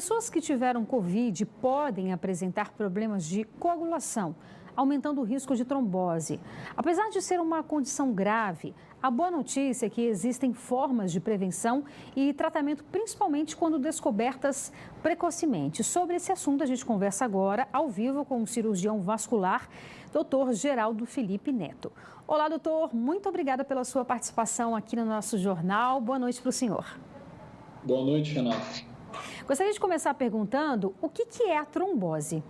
Pessoas que tiveram Covid podem apresentar problemas de coagulação, aumentando o risco de trombose. Apesar de ser uma condição grave, a boa notícia é que existem formas de prevenção e tratamento, principalmente quando descobertas precocemente. Sobre esse assunto, a gente conversa agora, ao vivo, com o cirurgião vascular, Dr. Geraldo Felipe Neto. Olá, doutor. Muito obrigada pela sua participação aqui no nosso jornal. Boa noite para o senhor. Boa noite, Renato. Gostaria de começar perguntando o que é a trombose?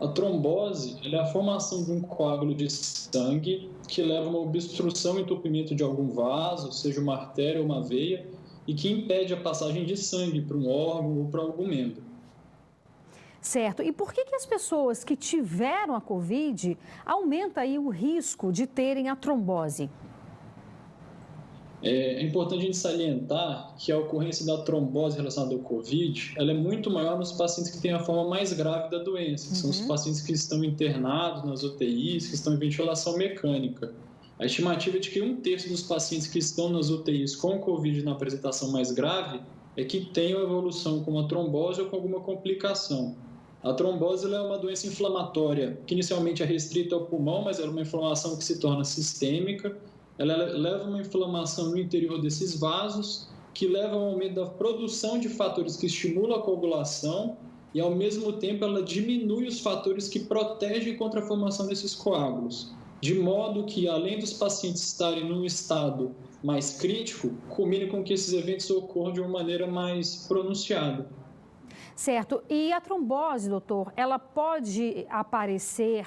A trombose é a formação de um coágulo de sangue que leva a uma obstrução e entupimento de algum vaso, seja uma artéria ou uma veia, e que impede a passagem de sangue para um órgão ou para algum membro. Certo. E por que as pessoas que tiveram a Covid aumenta aí o risco de terem a trombose? É importante a gente salientar que a ocorrência da trombose relacionada ao Covid, ela é muito maior nos pacientes que têm a forma mais grave da doença, que são os pacientes que estão internados nas UTIs, que estão em ventilação mecânica. A estimativa é de que 1/3 dos pacientes que estão nas UTIs com Covid na apresentação mais grave é que tenham evolução com uma trombose ou com alguma complicação. A trombose ela é uma doença inflamatória, que inicialmente é restrita ao pulmão, mas ela é uma inflamação que se torna sistêmica. Ela leva a uma inflamação no interior desses vasos, que leva ao aumento da produção de fatores que estimulam a coagulação e, ao mesmo tempo, ela diminui os fatores que protegem contra a formação desses coágulos. De modo que, além dos pacientes estarem num estado mais crítico, culmine com que esses eventos ocorram de uma maneira mais pronunciada. Certo. E a trombose, doutor, ela pode aparecer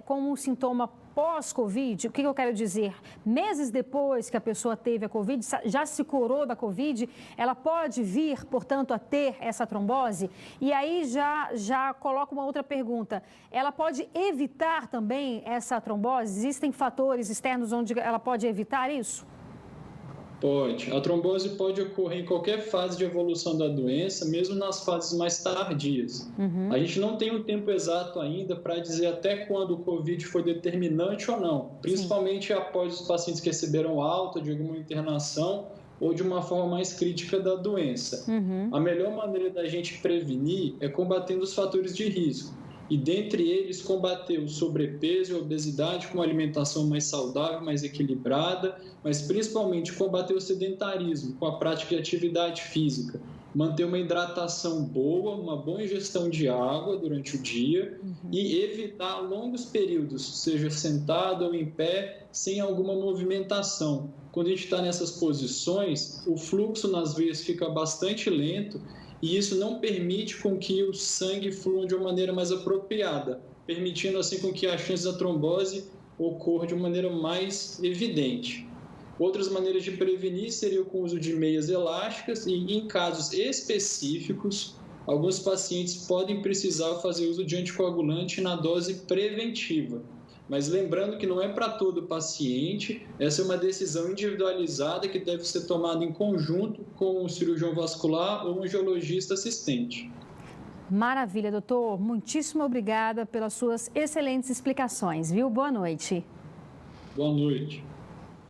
como um sintoma pós-Covid? O que eu quero dizer? Meses depois que a pessoa teve a Covid, já se curou da Covid, ela pode vir, portanto, a ter essa trombose? E aí já coloco uma outra pergunta. Ela pode evitar também essa trombose? Existem fatores externos onde ela pode evitar isso? Pode. A trombose pode ocorrer em qualquer fase de evolução da doença, mesmo nas fases mais tardias. A gente não tem um tempo exato ainda para dizer até quando o Covid foi determinante ou não, principalmente após os pacientes que receberam alta de alguma internação ou de uma forma mais crítica da doença. A melhor maneira da gente prevenir é combatendo os fatores de risco. E, dentre eles, combater o sobrepeso e a obesidade com uma alimentação mais saudável, mais equilibrada, mas principalmente combater o sedentarismo com a prática de atividade física, manter uma hidratação boa, uma boa ingestão de água durante o dia e evitar longos períodos, seja sentado ou em pé, sem alguma movimentação. Quando a gente está nessas posições, o fluxo nas veias fica bastante lento e isso não permite com que o sangue flua de uma maneira mais apropriada, permitindo assim com que a chance da trombose ocorra de uma maneira mais evidente. Outras maneiras de prevenir seriam com o uso de meias elásticas e, em casos específicos, alguns pacientes podem precisar fazer uso de anticoagulante na dose preventiva. Mas lembrando que não é para todo paciente, essa é uma decisão individualizada que deve ser tomada em conjunto com o cirurgião vascular ou um angiologista assistente. Maravilha, doutor. Muitíssimo obrigada pelas suas excelentes explicações, viu? Boa noite. Boa noite.